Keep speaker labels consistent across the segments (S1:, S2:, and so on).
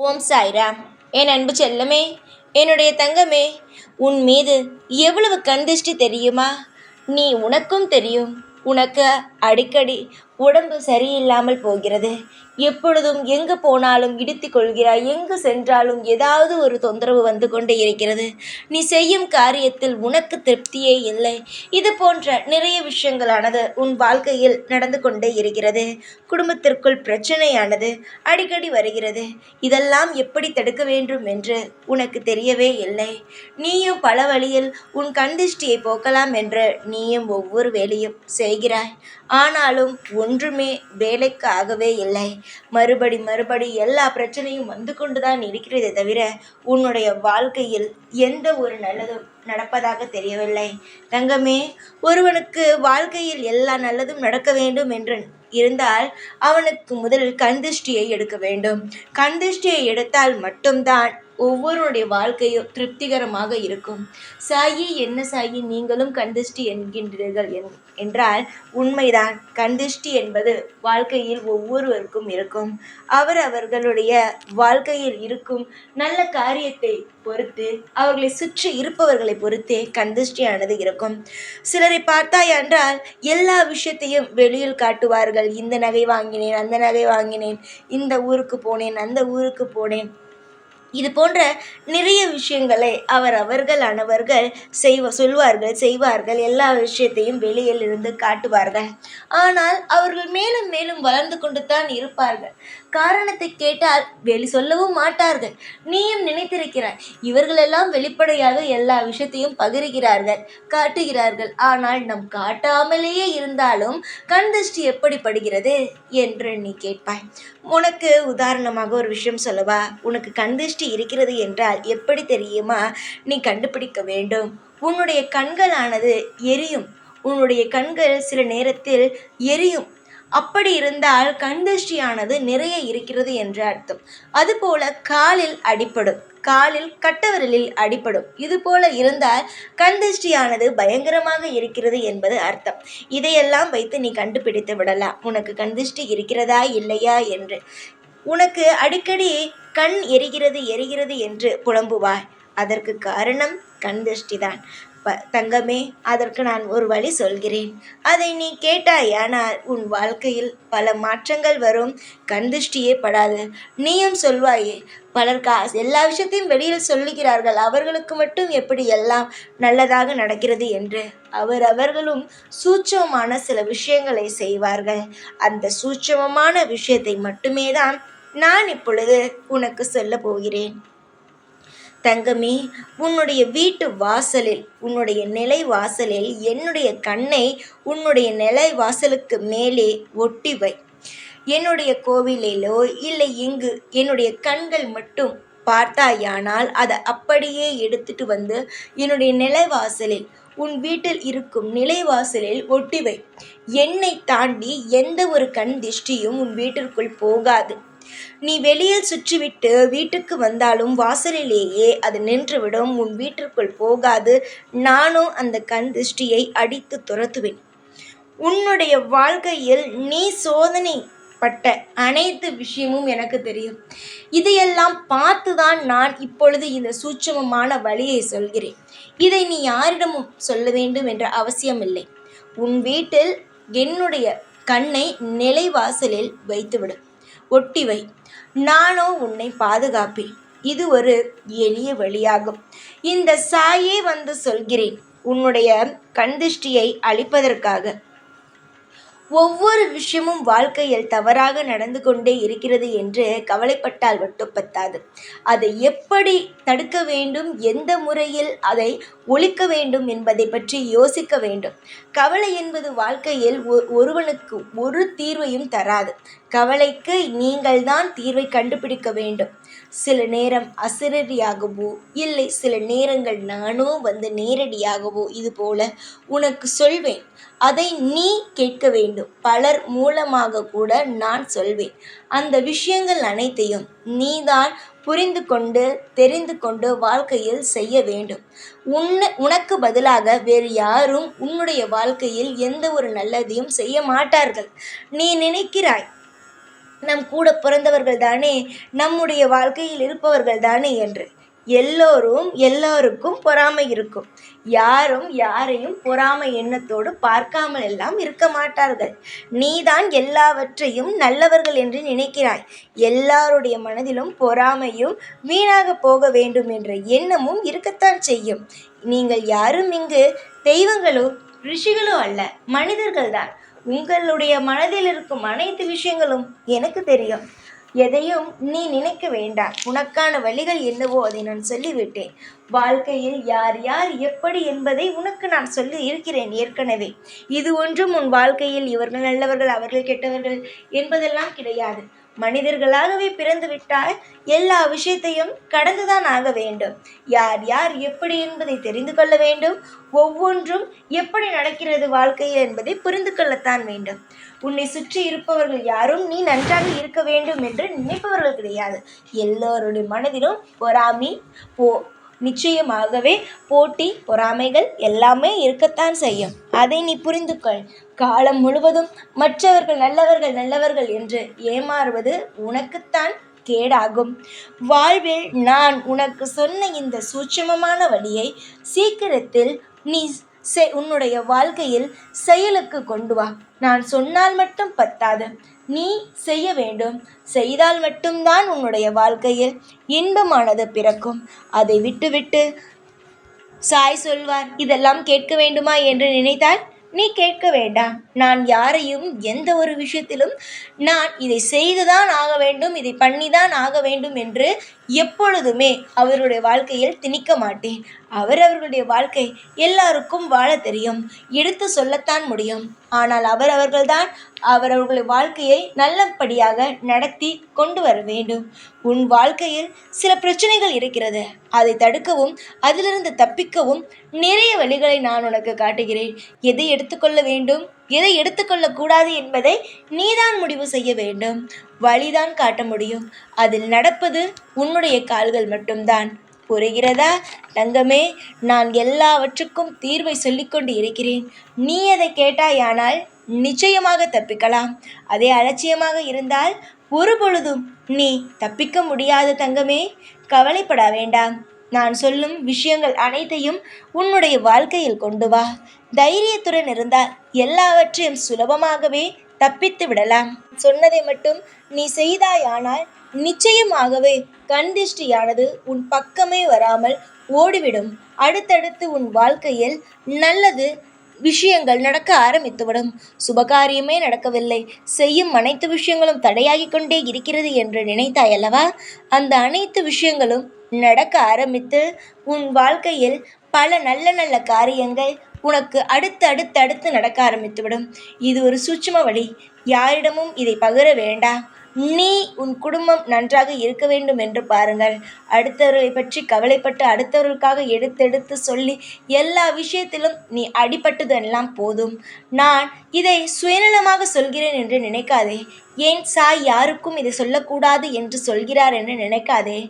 S1: ஓம் சாய்ராம். என் அன்பு செல்லமே, என்னுடைய தங்கமே, உன் மீது எவ்வளவு கந்திஷ்டி தெரியுமா? உனக்கும் தெரியும். உனக்கு அடிக்கடி உடம்பு சரியில்லாமல் போகிறது. எப்பொழுதும் எங்கு போனாலும் இடித்துக் கொள்கிறாய். எங்கு சென்றாலும் ஏதாவது ஒரு தொந்தரவு வந்து கொண்டே இருக்கிறது. நீ செய்யும் காரியத்தில் உனக்கு திருப்தியே இல்லை. இது போன்ற நிறைய விஷயங்களானது உன் வாழ்க்கையில் நடந்து கொண்டே இருக்கிறது. குடும்பத்திற்குள் பிரச்சனையானது அடிக்கடி வருகிறது. இதெல்லாம் எப்படி தடுக்க வேண்டும் என்று உனக்கு தெரியவே இல்லை. நீயும் பல வழியில் உன் கண்திஷ்டியை போக்கலாம் என்று நீயும் ஒவ்வொரு வேலையும் செய்கிறாய். ஆனாலும் ஒன்றுமே வேலைக்கு ஆகவே இல்லை. மறுபடி எல்லா பிரச்சனையும் வந்து கொண்டுதான் இருக்கிறதே தவிர உன்னுடைய வாழ்க்கையில் எந்த ஒரு நல்லதும் நடப்பதாக தெரியவில்லை. தங்கமே, ஒருவனுக்கு வாழ்க்கையில் எல்லா நல்லதும் நடக்க வேண்டும் என்று இருந்தால் அவனுக்கு முதலில் கண்திஷ்டியை எடுக்க வேண்டும். கண்திஷ்டியை எடுத்தால் மட்டும்தான் ஒவ்வொருடைய வாழ்க்கையும் திருப்திகரமாக இருக்கும். சாயி, என்ன சாயி, நீங்களும் கண்திஷ்டி என்கின்றீர்கள் என்றால் உண்மைதான். கண்திஷ்டி என்பது வாழ்க்கையில் ஒவ்வொருவருக்கும் இருக்கும். அவர்களுடைய வாழ்க்கையில் இருக்கும் நல்ல காரியத்தை பொறுத்து, அவர்களை சுற்றி இருப்பவர்களை பொறுத்தே கண்திஷ்டியானது இருக்கும். சிலரை பார்த்தாய் என்றால் எல்லா விஷயத்தையும் வெளியில் காட்டுவார்கள். இந்த நகை வாங்கினேன், அந்த நகை வாங்கினேன், இந்த ஊருக்கு போனேன், அந்த ஊருக்கு போனேன், இது போன்ற நிறைய விஷயங்களை அவர்கள் சொல்வார்கள், செய்வார்கள். எல்லா விஷயத்தையும் வெளியில் இருந்து காட்டுவார்கள். ஆனால் அவர்கள் மேலும் மேலும் வளர்ந்து கொண்டு தான் இருப்பார்கள். காரணத்தை கேட்டால் சொல்லவும் மாட்டார்கள். நீயும் நினைத்திருக்கிறாய், இவர்களெல்லாம் வெளிப்படையாக எல்லா விஷயத்தையும் பகிர்கிறார்கள், காட்டுகிறார்கள். ஆனால் நம் காட்டாமலேயே இருந்தாலும் கண் திருஷ்டி எப்படி படுகிறது என்று நீ கேட்பாய். உனக்கு உதாரணமாக ஒரு விஷயம் சொல்லவா? உனக்கு கண் திருஷ்டி இருக்கிறது என்றால் எப்படி தெரியுமா நீ கண்டுபிடிக்க வேண்டும்? உன்னுடைய கண்களானது எரியும். உன்னுடைய கண்கள் சில நேரத்தில் எரியும். அப்படி இருந்தால் கண் திருஷ்டியானது நிறைய இருக்கிறது என்று அர்த்தம். அதுபோல காலில் அடிபடும், காலில் கட்டவிரலில் அடிபடும். இது போல இருந்தால் கண் திருஷ்டியானது பயங்கரமாக இருக்கிறது என்பது அர்த்தம். இதையெல்லாம் வைத்து நீ கண்டுபிடித்து விடலாம் உனக்கு கண் திருஷ்டி இருக்கிறதா இல்லையா என்று. உனக்கு அடிக்கடி கண் எரிகிறது என்று புலம்புவாய். அதற்கு காரணம் கண் திருஷ்டிதான். தங்கமே, அதற்கு நான் ஒரு வழி சொல்கிறேன். அதை நீ கேட்டாயானால் உன் வாழ்க்கையில் பல மாற்றங்கள் வரும். கண் திருஷ்டியே படாது. நீயும் சொல்வாயே, பலர் எல்லா விஷயத்தையும் வெளியில் சொல்லுகிறார்கள், அவர்களுக்கு மட்டும் எப்படி எல்லாம் நல்லதாக நடக்கிறது என்று. அவர்களும் சூட்சமமான சில விஷயங்களை செய்வார்கள். அந்த சூட்சமமான விஷயத்தை மட்டுமே தான் நான் இப்பொழுது உனக்கு சொல்ல போகிறேன். தங்கமே, உன்னுடைய வீட்டு வாசலில், உன்னுடைய நிலை வாசலில் என்னுடைய கண்ணை உன்னுடைய நிலை வாசலுக்கு மேலே ஒட்டி வை. என்னுடைய கோவிலிலோ இல்லை இங்கு என்னுடைய கண்கள் மட்டும் பார்த்தாயானால் அதை அப்படியே எடுத்துட்டு வந்து என்னுடைய நிலைவாசலில், உன் வீட்டில் இருக்கும் நிலைவாசலில் ஒட்டி வை. என்னை தாண்டி எந்த ஒரு கண் திருஷ்டியும் உன் வீட்டிற்குள் போகாது. நீ வெளியில் சுற்றிவிட்டு வீட்டுக்கு வந்தாலும் வாசலிலேயே அது நின்றுவிடும். உன் வீட்டிற்குள் போகாது. நானும் அந்த கண் திருஷ்டியை அடித்து துரத்துவேன். உன்னுடைய வாழ்க்கையில் நீ சோதனை பட்ட அனைத்து விஷயமும் எனக்கு தெரியும். இதையெல்லாம் பார்த்துதான் நான் இப்பொழுது இந்த சூட்சமமான வழியை சொல்கிறேன். இதை நீ யாரிடமும் சொல்ல வேண்டும் என்ற அவசியம் இல்லை. உன் வீட்டில் என்னுடைய கண்ணை நிலைவாசலில் வைத்துவிடு, ஒட்டி வை. நானோ உன்னை பாதுகாப்பேன். இது ஒரு எளிய வழியாகும். இந்த சாயே வந்து சொல்கிறேன், உன்னுடைய கண் திருஷ்டியை அழிப்பதற்காக. ஒவ்வொரு விஷயமும் வாழ்க்கையில் தவறாக நடந்து கொண்டே இருக்கிறது என்று கவலைப்பட்டால் மட்டும் பத்தாது. அதை எப்படி தடுக்க வேண்டும், எந்த முறையில் அதை ஒழிக்க வேண்டும் என்பதை பற்றி யோசிக்க வேண்டும். கவலை என்பது வாழ்க்கையில் ஒருவனுக்கு ஒரு தீர்வையும் தராது. கவலைக்கு நீங்கள்தான் தீர்வை கண்டுபிடிக்க வேண்டும். சில நேரம் அசிரடியாகவோ இல்லை சில நேரங்கள் நானோ வந்து நேரடியாகவோ இது போல உனக்கு சொல்வேன். அதை நீ கேட்க வேண்டும். பலர் மூலமாக கூட நான் சொல்வேன். அந்த விஷயங்கள் அனைத்தையும் நீதான் புரிந்து கொண்டு தெரிந்து கொண்டு வாழ்க்கையில் செய்ய வேண்டும். உனக்கு பதிலாக வேறு யாரும் உன்னுடைய வாழ்க்கையில் எந்த ஒரு நல்லதையும் செய்ய மாட்டார்கள். நீ நினைக்கிறாய் நம் கூட பிறந்தவர்கள் தானே, நம்முடைய வாழ்க்கையில் இருப்பவர்கள் தானே என்று. எல்லோருக்கும் பொறாமை இருக்கும். யாரும் யாரையும் பொறாமை எண்ணத்தோடு பார்க்காமல் எல்லாம் இருக்க மாட்டார்கள். நீதான் எல்லாவற்றையும் நல்லவர்கள் என்று நினைக்கிறாய். எல்லாருடைய மனதிலும் பொறாமையும் வீணாக போக வேண்டும் என்ற எண்ணமும் இருக்கத்தான் செய்யும். நீங்கள் யாரும் இங்கு தெய்வங்களோ ரிஷிகளோ அல்ல, மனிதர்கள்தான். உங்களுடைய மனதில் இருக்கும் அனைத்து விஷயங்களும் எனக்கு தெரியும். எதையும் நீ நினைக்க வேண்டாம். உனக்கான வழிகள் என்னவோ அதை நான் சொல்லிவிட்டேன். வாழ்க்கையில் யார் யார் எப்படி என்பதை உனக்கு நான் சொல்லி இருக்கிறேன் ஏற்கனவே. இது ஒன்றும் உன் வாழ்க்கையில் இவர்கள் நல்லவர்கள் அவர்கள் கெட்டவர்கள் என்பதெல்லாம் கிடையாது. மனிதர்களாகவே பிறந்து விட்டால் எல்லா விஷயத்தையும் கடந்துதான் ஆக வேண்டும். யார் யார் எப்படி என்பதை தெரிந்து கொள்ள வேண்டும். ஒவ்வொன்றும் எப்படி நடக்கிறது வாழ்க்கையில் என்பதை புரிந்து கொள்ளத்தான் வேண்டும். உன்னை சுற்றி இருப்பவர்கள் யாரும் நீ நன்றாக இருக்க வேண்டும் என்று நினைப்பவர்கள் கிடையாது. எல்லோருடைய மனதிலும் பொறாமை நிச்சயமாகவே போட்டி பொறாமைகள் எல்லாமே இருக்கத்தான் செய்யும். அதை நீ புரிந்து கொள். காலம் முழுவதும் மற்றவர்கள் நல்லவர்கள் நல்லவர்கள் என்று ஏமாறுவது உனக்குத்தான் கேடாகும். வாழ்வில் நான் உனக்கு சொன்ன இந்த சூட்சமமான வழியை சீக்கிரத்தில் நீ உன்னுடைய வாழ்க்கையில் செயலுக்கு கொண்டு வா. நான் சொன்னால் மட்டும் பத்தாது, நீ செய்ய வேண்டும். செய்தால் மட்டும்தான் உன்னுடைய வாழ்க்கையில் இன்பமானது பிறக்கும். அதை விட்டுவிட்டு சாய் சொல்வார் இதெல்லாம் கேட்க வேண்டுமா என்று நினைத்தால் நீ கேட்க வேண்டாம். நான் யாரையும் எந்த ஒரு விஷயத்திலும் நான் இதை செய்துதான் ஆக வேண்டும், இதை பண்ணிதான் ஆக வேண்டும் என்று எப்பொழுதுமே அவருடைய வாழ்க்கையில் திணிக்க மாட்டேன். அவர்களுடைய வாழ்க்கை எல்லாருக்கும் வாழ தெரியும், எடுத்து சொல்லத்தான் முடியும். ஆனால் அவர்கள்தான் அவர்களுடைய வாழ்க்கையை நல்லபடியாக நடத்தி கொண்டு வர வேண்டும். உன் வாழ்க்கையில் சில பிரச்சனைகள் இருக்கிறது. அதை தடுக்கவும் அதிலிருந்து தப்பிக்கவும் நிறைய வழிகளை நான் உனக்கு காட்டுகிறேன். எதை எடுத்துக்கொள்ள வேண்டும், எதை எடுத்துக்கொள்ளக்கூடாது என்பதை நீதான் முடிவு செய்ய வேண்டும். வழிதான் காட்ட முடியும். அதில் நடப்பது உன்னுடைய கால்கள் மட்டும்தான். புரிகிறதா தங்கமே? நான் எல்லாவற்றுக்கும் தீர்வை சொல்லிக்கொண்டு இருக்கிறேன். நீ அதை கேட்டாயானால் நிச்சயமாக தப்பிக்கலாம். அதே அலட்சியமாக இருந்தால் ஒரு பொழுதும் நீ தப்பிக்க முடியாத தங்கமே. கவலைப்பட வேண்டாம். நான் சொல்லும் விஷயங்கள் அனைத்தையும் உன்னுடைய வாழ்க்கையில் கொண்டு வா. தைரியத்துடன் இருந்தால் எல்லாவற்றையும் சுலபமாகவே தப்பித்து விடலாம். சொன்னதை மட்டும் நீ செய்தாயானால் நிச்சயமாகவே கண் திருஷ்டியானது உன் பக்கமே வராமல் ஓடிவிடும். அடுத்தடுத்து உன் வாழ்க்கையில் நல்லது விஷயங்கள் நடக்க ஆரம்பித்துவிடும். சுபகாரியமே நடக்கவில்லை, செய்யும் அனைத்து விஷயங்களும் தடையாகி கொண்டே இருக்கிறது என்று நினைத்தாயல்லவா? அந்த அனைத்து விஷயங்களும் நடக்க ஆரம்பித்து உன் வாழ்க்கையில் பல நல்ல நல்ல காரியங்கள் உனக்கு அடுத்து நடக்க ஆரம்பித்துவிடும். இது ஒரு சூட்சும வழி. யாரிடமும் இதை பகிர வேண்டாம். நீ உன் குடும்பம் நன்றாக இருக்க வேண்டும் என்று பாருங்கள். அடுத்தவர்களை பற்றி கவலைப்பட்டு அடுத்தவர்களுக்காக எடுத்து சொல்லி எல்லா விஷயத்திலும் நீ அடிபட்டதெல்லாம் போதும். நான் இதை சுயநலமாக சொல்கிறேன் என்று நினைக்காதே. ஏன் சாய் யாருக்கும் இதை சொல்லக்கூடாது என்று சொல்கிறார் என்று நினைக்காதே.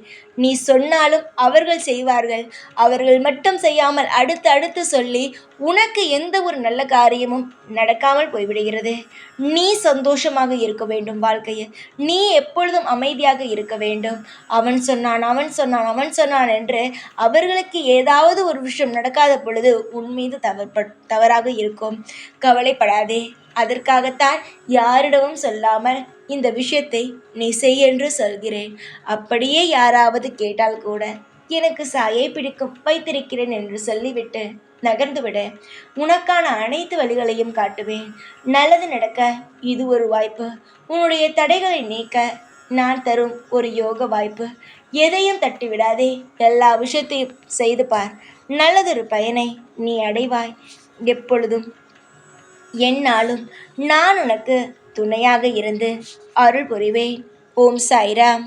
S1: நீ சொன்னாலும் அவர்கள் செய்வார்கள். அவர்கள் மட்டும் செய்யாமல் அடுத்து சொல்லி உனக்கு எந்த ஒரு நல்ல காரியமும் நடக்காமல் போய்விடுகிறது. நீ சந்தோஷமாக இருக்க வேண்டும் வாழ்க்கையில். நீ எப்பொழுதும் அமைதியாக இருக்க வேண்டும். அவன் சொன்னான் என்று அவர்களுக்கு ஏதாவது ஒரு விஷயம் நடக்காத பொழுது உன் மீது தவறாக இருக்கும். கவலைப்படாதே. அதற்காகத்தான் யாரிடமும் சொல்லாமல் இந்த விஷயத்தை நீ செய் என்று சொல்கிறேன். அப்படியே யாராவது கேட்டால் கூட எனக்கு சாயை பிடிக்கும், வைத்திருக்கிறேன் என்று சொல்லிவிட்டு நகர்ந்துவிட. உனக்கான அனைத்து வழிகளையும் காட்டுவேன். நல்லது நடக்க இது ஒரு வாய்ப்பு. உன்னுடைய தடைகளை நீக்க நான் தரும் ஒரு யோக வாய்ப்பு. எதையும் தட்டிவிடாதே. எல்லா விஷயத்தையும் செய்து பார். நல்லதொரு பயனை நீ அடைவாய். எப்பொழுதும் எந்நாளும் நான் உனக்கு துணையாக இருந்து அருள் புரிவேன். ஓம் சாய்ராம்.